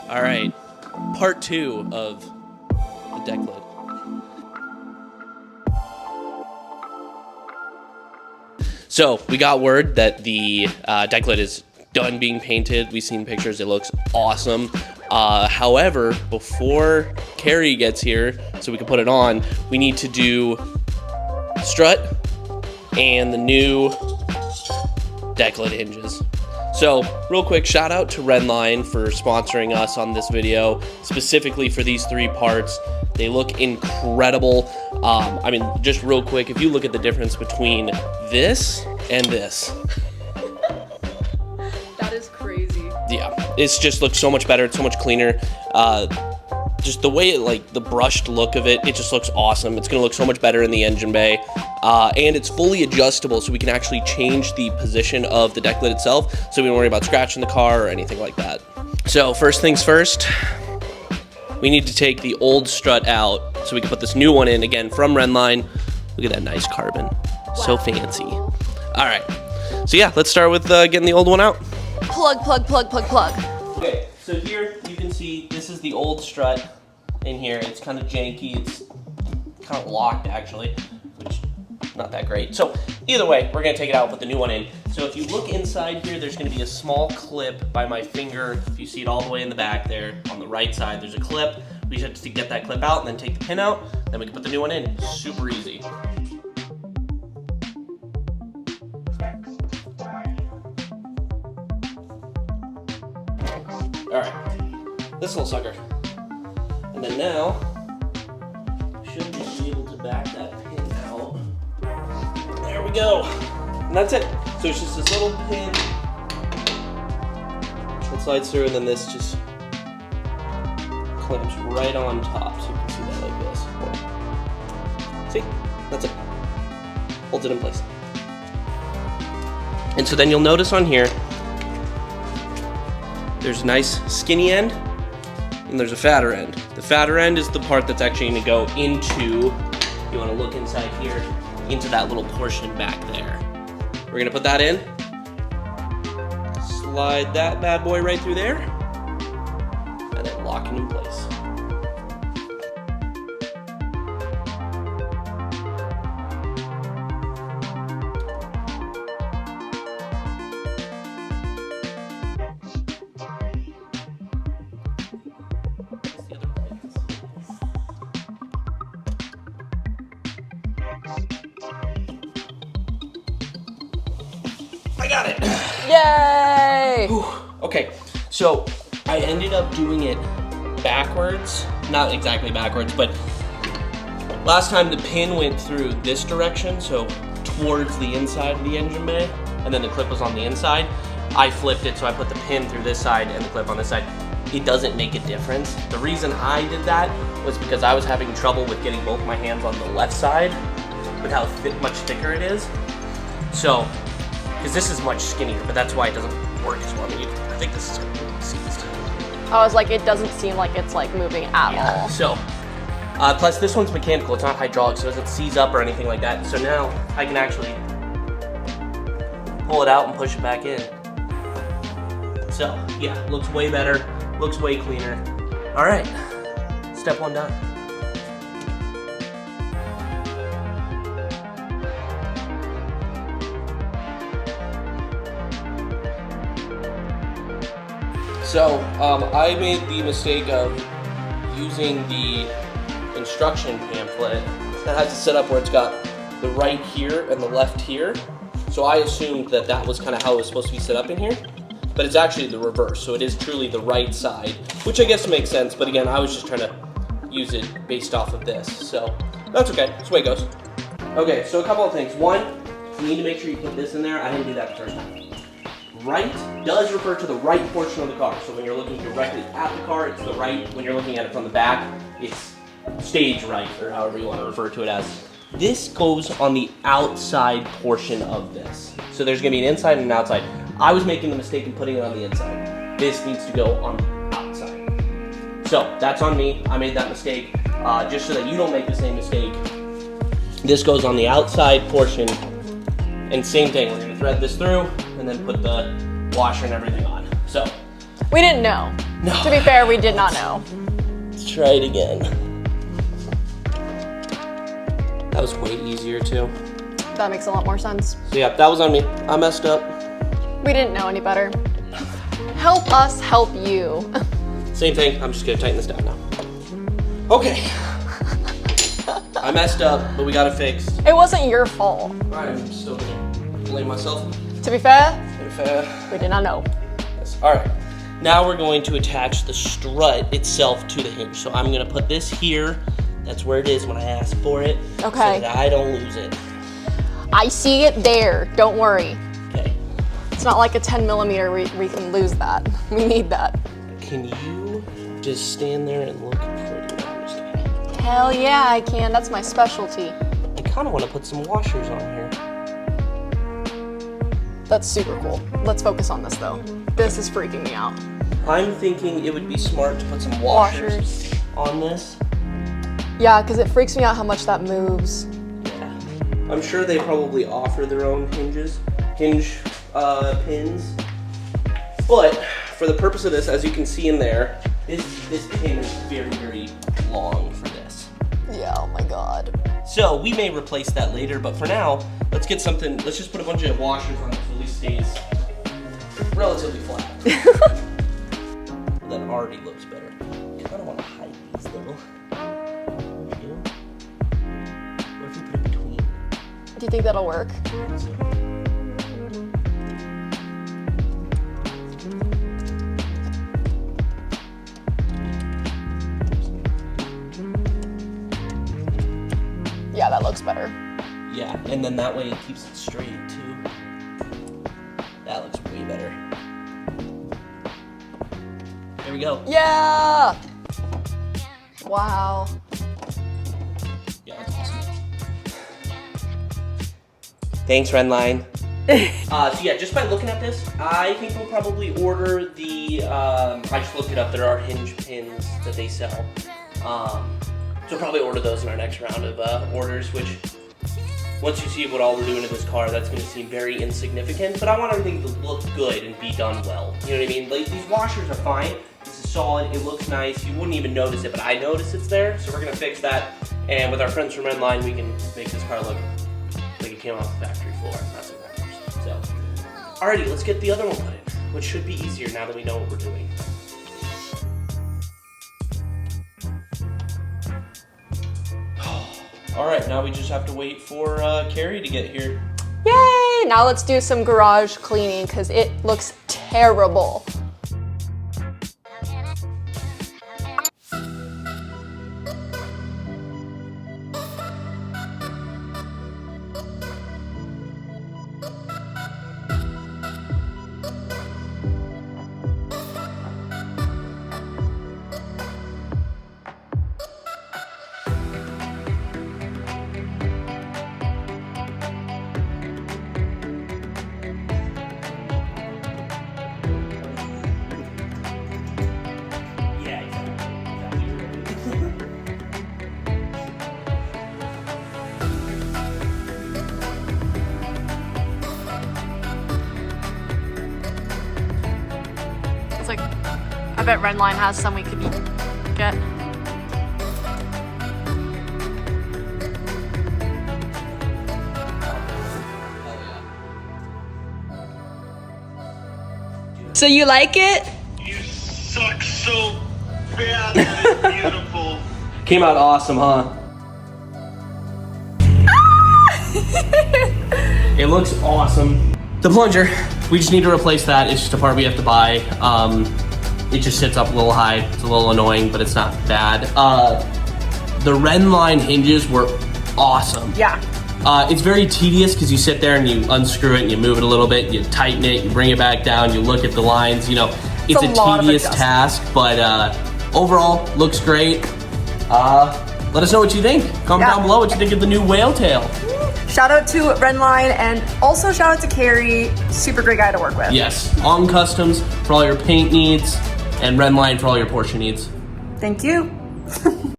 All right, part 2 of the deck lid. So we got word that the deck lid is done being painted. We've seen pictures, it looks awesome. However, before Carrie gets here, so we can put it on, we need to do strut and the new deck lid hinges. So real quick, shout out to Rennline for sponsoring us on this video, specifically for these 3 parts. They look incredible. I mean, just real quick, if you look at the difference between this and this. That is crazy. Yeah, it's just looks so much better. It's so much cleaner. Just the way it, like the brushed look of it, it just looks awesome. It's gonna look so much better in the engine bay. And it's fully adjustable, so we can actually change the position of the deck lid itself, so we don't worry about scratching the car or anything like that. So first things first, we need to take the old strut out so we can put this new one in, again, from Rennline. Look at that nice carbon. Wow. So fancy. All right, so yeah, let's start with getting the old one out. Plug, plug, plug, plug, plug. Okay, so here you can see this is the old strut in here. It's kind of janky, it's kind of locked actually, which not that great. So either way, we're gonna take it out and put the new one in. So if you look inside here, there's gonna be a small clip by my finger. If you see it all the way in the back there, on the right side, there's a clip. We just have to get that clip out and then take the pin out, then we can put the new one in. Super easy. All right, this little sucker. And then now, should just be able to back that pin out. There we go. And that's it. So it's just this little pin that slides through, and then this just clamps right on top. So you can see that like this. See? That's it. Holds it in place. And so then you'll notice on here, there's a nice skinny end, and there's a fatter end. The fatter end is the part that's actually gonna go into, you wanna look inside here, into that little portion back there. We're gonna put that in, slide that bad boy right through there, and then lock it in place. I got it. Yay! Whew. Okay, so I ended up doing it backwards. Not exactly backwards, but last time the pin went through this direction, so towards the inside of the engine bay, and then the clip was on the inside. I flipped it, so I put the pin through this side and the clip on this side. It doesn't make a difference. The reason I did that was because I was having trouble with getting both my hands on the left side with how much thicker it is. So, because this is much skinnier, but that's why it doesn't work as well. I think this is going to be seized. I was like, it doesn't seem like it's like moving at all. So, plus this one's mechanical, it's not hydraulic, so it doesn't seize up or anything like that. So now I can actually pull it out and push it back in. So yeah, looks way better, looks way cleaner. All right, step 1 done. So, I made the mistake of using the instruction pamphlet that has it set up where it's got the right here and the left here. So I assumed that that was kind of how it was supposed to be set up in here, but it's actually the reverse. So it is truly the right side, which I guess makes sense. But again, I was just trying to use it based off of this. So that's okay, that's the way it goes. Okay, so a couple of things. One, you need to make sure you put this in there. I didn't do that the first time. Right does refer to the right portion of the car. So when you're looking directly at the car, it's the right. When you're looking at it from the back, it's stage right, or however you want to refer to it as. This goes on the outside portion of this. So there's gonna be an inside and an outside. I was making the mistake of putting it on the inside. This needs to go on the outside. So that's on me, I made that mistake. Just so that you don't make the same mistake, this goes on the outside portion. And same thing, we're gonna thread this through and then put the washer and everything on. So we didn't know. No. To be fair, we did not know. Let's try it again. That was way easier too. That makes a lot more sense. So yeah, that was on me. I messed up. We didn't know any better. Help us help you. Same thing, I'm just gonna tighten this down now. Okay. I messed up, but we got it fixed. It wasn't your fault. I'm still gonna blame myself. To be fair, we did not know. Yes. All right, now we're going to attach the strut itself to the hinge. So I'm gonna put this here. That's where it is when I ask for it. Okay. So that I don't lose it. I see it there, don't worry. Okay. It's not like a 10 millimeter we can lose that. We need that. Can you just stand there and look pretty? No, I'm just kidding. Hell yeah, I can. That's my specialty. I kind of want to put some washers on here. That's super cool. Let's focus on this though. This is freaking me out. I'm thinking it would be smart to put some washers on this. Yeah, because it freaks me out how much that moves. Yeah. I'm sure they probably offer their own hinge pins. But for the purpose of this, as you can see in there, this pin is very, very long for this. Yeah, oh my god. So we may replace that later, but for now, let's get something, let's just put a bunch of washers on it so at least stays relatively flat. That already looks better. I kind of want to hide these though. What if we put it between? Do you think that'll work? Yeah, that looks better. Yeah, and then that way it keeps it straight too. That looks way better. There we go. Yeah! Wow. Yeah, that's awesome. Thanks, Rennline. So yeah, just by looking at this, I think we'll probably order the, I just looked it up, there are hinge pins that they sell. So we'll probably order those in our next round of orders, which, once you see what all we're doing to this car, that's gonna seem very insignificant, but I want everything to look good and be done well. You know what I mean? Like, these washers are fine. This is solid, it looks nice. You wouldn't even notice it, but I notice it's there, so we're gonna fix that. And with our friends from Rennline, we can make this car look like it came off the factory floor, not some factories. So, alrighty, let's get the other one put in, which should be easier now that we know what we're doing. Alright, now we just have to wait for Carrie to get here. Yay! Now let's do some garage cleaning because it looks terrible. It's like, I bet Rennline has some we could get. So you like it? You suck so bad that it's beautiful. Came out awesome, huh? It looks awesome. The plunger, we just need to replace that. It's just a part we have to buy. It just sits up a little high. It's a little annoying, but it's not bad. The Rennline hinges were awesome. Yeah. It's very tedious because you sit there and you unscrew it and you move it a little bit, you tighten it, you bring it back down, you look at the lines, you know, it's a tedious task, but overall, looks great. Let us know what you think. Comment down below what you think of the new whale tail. Shout out to Rennline and also shout out to Carrie. Super great guy to work with. Yes, On Customs for all your paint needs and Rennline for all your Porsche needs. Thank you.